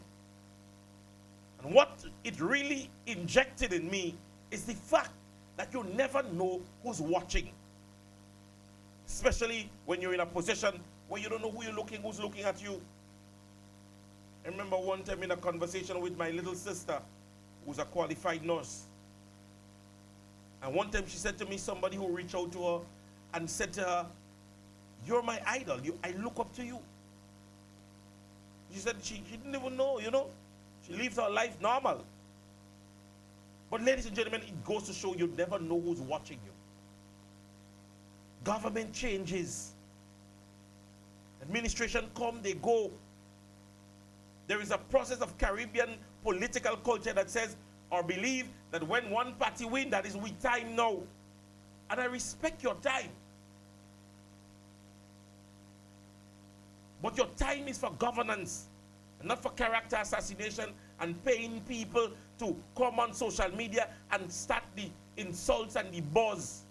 And what it really injected in me is the fact that you never know who's watching. Especially when you're in a position where you don't know who's looking at you. I remember one time in a conversation with my little sister, who's a qualified nurse. And one time she said to me, somebody who reached out to her and said to her, "You're my idol. I look up to you." She said she didn't even know, She lives her life normal. But ladies and gentlemen, it goes to show you never know who's watching you. Government changes. Administration come, they go. There is a process of Caribbean political culture that says or believe that when one party wins, that is we time now. And I respect your time. But your time is for governance, and not for character assassination and paying people to come on social media and start the insults and the buzz.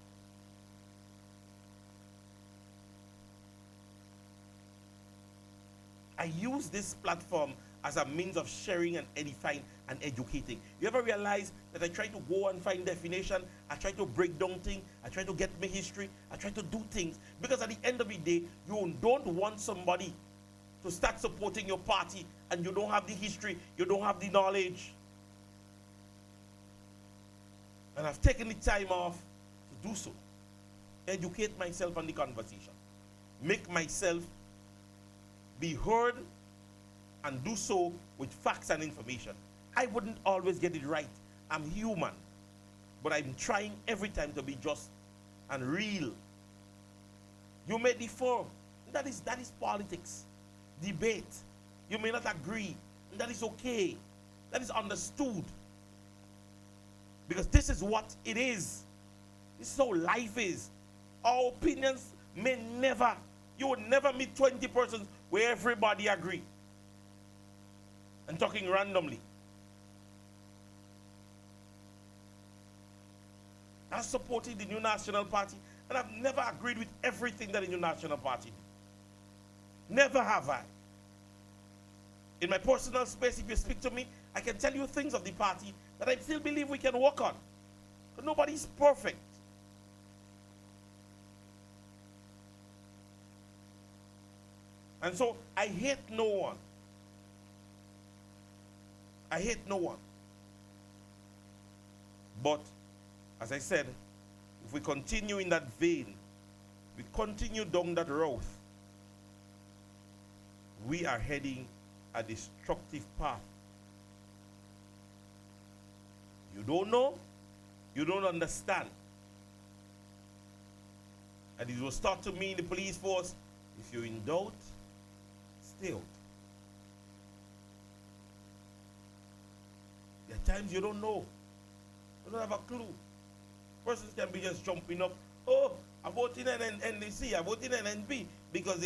I use this platform as a means of sharing and edifying and educating. You ever realize that I try to go and find definition, I try to break down things, I try to get my history, I try to do things, because at the end of the day, you don't want somebody to start supporting your party and you don't have the history, you don't have the knowledge. And I've taken the time off to do so. Educate myself on the conversation. Make myself be heard and do so with facts and information. I wouldn't always get it right. I'm human. But I'm trying every time to be just and real. You may differ. That is politics. Debate. You may not agree. And that is okay. That is understood. Because this is what it is. This is how life is. Our opinions may never, you would never meet 20 persons where everybody agree. And talking randomly. I supported the New National Party, and I've never agreed with everything that the New National Party did. Never have I. In my personal space, if you speak to me, I can tell you things of the party that I still believe we can work on. But nobody's perfect. And so I hate no one. I hate no one. But, as I said, if we continue in that vein, we continue down that road, we are heading a destructive path. You don't know, you don't understand. And it will start to mean the police force, if you're in doubt, stay out. There are times you don't know. You don't have a clue. Persons can be just jumping up. Oh, I voted in NDC, I voted in NNP because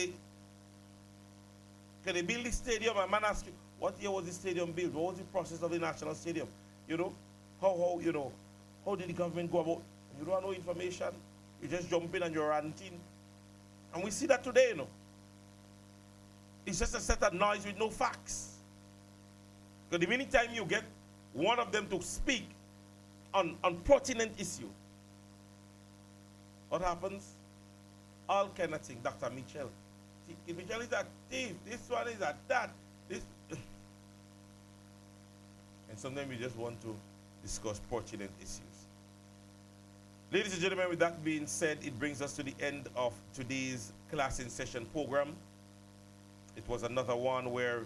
can they build the stadium? And man ask you, what year was the stadium built? What was the process of the national stadium? How did the government go about? You don't have no information. You just jump in and you're ranting. And we see that today, It's just a set of noise with no facts. Because the minute time you get one of them to speak on pertinent issue, what happens? All kind of things. Dr. Mitchell. Mitchell is a thief. This one is a that. This. And sometimes we just want to discuss pertinent issues. Ladies and gentlemen, with that being said, it brings us to the end of today's Class in Session program. It was another one where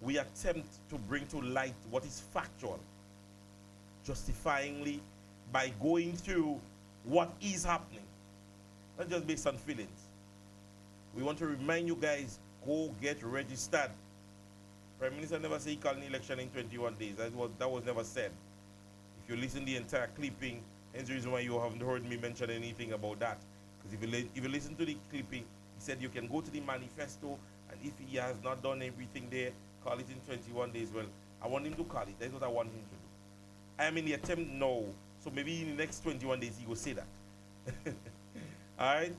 we attempt to bring to light what is factual, justifyingly, by going through what is happening, not just based on feelings. We want to remind you guys, go get registered. Prime Minister never said he called an election in 21 days. That was never said. If you listen to the entire clipping, hence the reason why you haven't heard me mention anything about that. Because if you listen to the clipping, he said you can go to the manifesto, and if he has not done everything there, call it in 21 days. Well, I want him to call it. That's what I want him to do. I am in the attempt now, so maybe in the next 21 days he will say that. All right?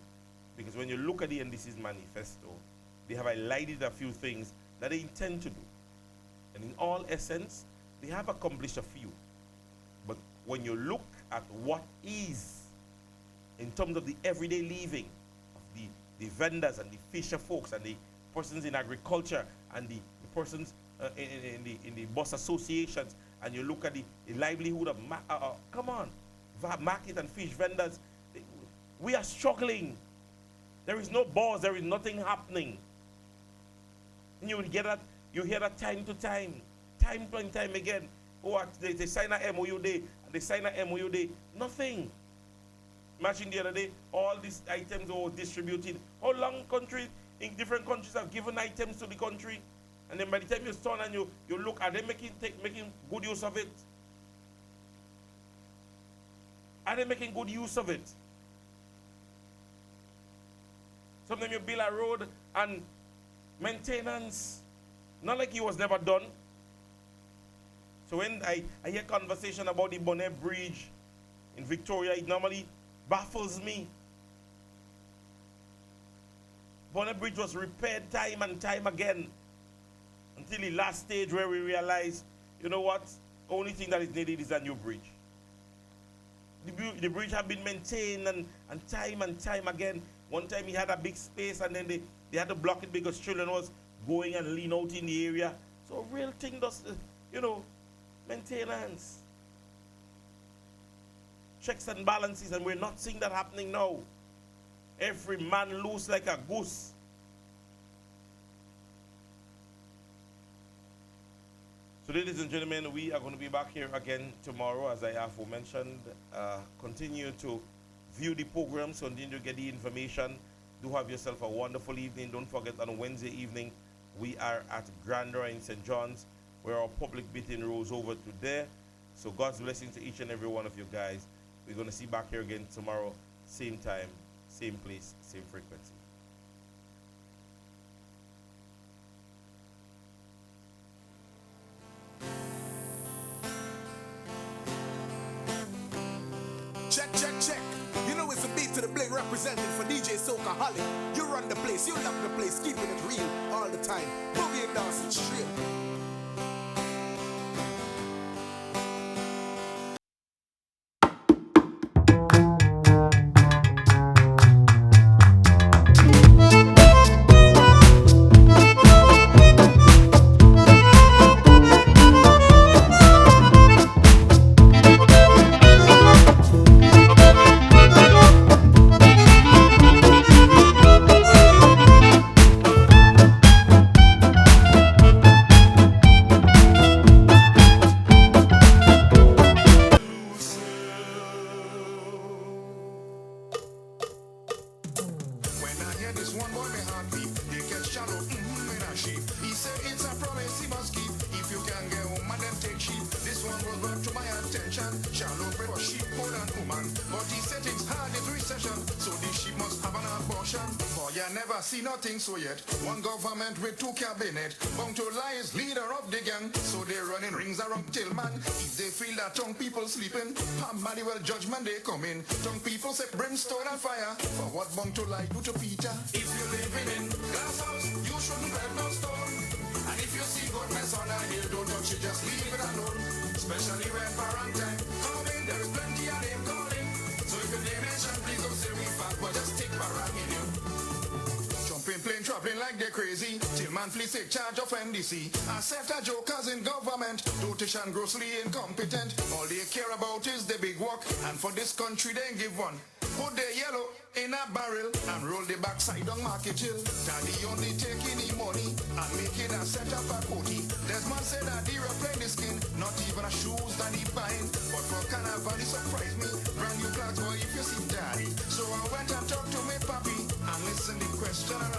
Because when you look at the NDC's manifesto, they have highlighted a few things that they intend to do. And in all essence, they have accomplished a few. But when you look at what is, in terms of the everyday living of the vendors and the fisher folks and the persons in agriculture and the persons in the bus associations, and you look at the livelihood of, come on, market and fish vendors, we are struggling. There is no buzz, there is nothing happening. And you hear that time to time again. Oh, they sign a MOU day, and they sign a MOU day. Nothing. Imagine the other day, all these items were distributed. How long countries, in different countries have given items to the country? And then by the time you stand and you look, are they making good use of it? Are they making good use of it? Sometimes you build a road and maintenance, not like it was never done. So when I hear conversation about the Bonnet Bridge in Victoria, it normally baffles me. Bonnet Bridge was repaired time and time again until the last stage where we realized, you know what, only thing that is needed is a new bridge. The bridge had been maintained and time again. One time he had a big space and then they had to block it because children was going and lean out in the area. So real thing does, maintenance. Checks and balances, and we're not seeing that happening now. Every man loose like a goose. So ladies and gentlemen, we are going to be back here again tomorrow, as I have mentioned. Continue to view the programs, continue to get the information. Do have yourself a wonderful evening. Don't forget, on Wednesday evening, we are at Grandeur in St. John's, where our public meeting rolls over to there. So God's blessing to each and every one of you guys. We're going to see back here again tomorrow, same time, same place, same frequency. Check. You know it's a beat to the bling representing for DJ Soca Holly. You run the place, you lock the place, keeping it real all the time. Boogie and dancing straight. So yet, one government with two cabinet, bound to lie is leader of the gang, so they running rings around till man. If they feel that tongue people sleeping, mighty well judgment they come in. Tongue people say brimstone and fire, for what bound to lie do to Peter? If you're living in glass house, you shouldn't have no stone. And if you see God mess on a hill, don't touch it, just leave it alone. Especially when parent time coming, there is plenty of name calling. So if your name mention, please don't say we fat, but just take parent in you. Plane traveling like like they're crazy. Tillman fleece take charge of NDC. Accept a jokers in government. Dotation grossly incompetent. All they care about is the big work. And for this country they give one. Put the yellow in a barrel and roll the backside on Market Hill. Daddy only taking the money and making a set up a coatie. Desmond said that he replayed the skin, not even a shoes that he buying. But for Carnival he surprised me. Brand new clothes boy if you see daddy. So I went and talked to me papi and listened the question and